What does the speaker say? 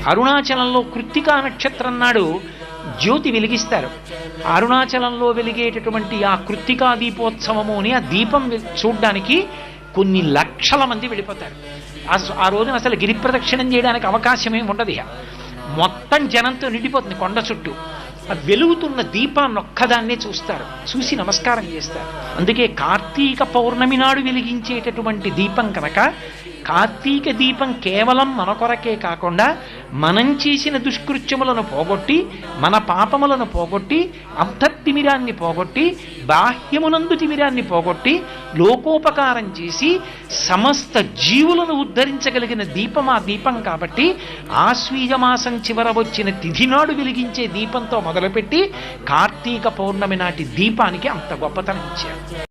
అరుణాచలంలో కృత్తికా నక్షత్రం నాడు జ్యోతి వెలిగిస్తారు. అరుణాచలంలో వెలిగేటటువంటి ఆ కృత్తికా దీపోత్సవము అని ఆ దీపం చూడ్డానికి కొన్ని లక్షల మంది వెళ్ళిపోతారు. ఆ రోజున అసలు గిరి ప్రదక్షిణం చేయడానికి అవకాశం ఏమి ఉండదు. మొత్తం జనంతో నిండిపోతుంది కొండ చుట్టూ. ఆ వెలుగుతున్న దీపాన్ని ఒక్కదాన్నే చూస్తారు, చూసి నమస్కారం చేస్తారు. అందుకే కార్తీక పౌర్ణమి నాడు వెలిగించేటటువంటి దీపం కనుక కార్తీక దీపం కేవలం మన కొరకే కాకుండా మనం చేసిన దుష్కృత్యములను పోగొట్టి, మన పాపములను పోగొట్టి, అంతర్తిమిరాన్ని పోగొట్టి, బాహ్యమునందు తిమిరాన్ని పోగొట్టి, లోకోపకారం చేసి సమస్త జీవులను ఉద్ధరించగలిగిన దీపం ఆ దీపం కాబట్టి ఆశ్వీజమాసం చివర వచ్చిన తిథి నాడు వెలిగించే దీపంతో మొదలుపెట్టి కార్తీక పౌర్ణమి నాటి దీపానికి అంత గొప్పతనం ఇచ్చారు.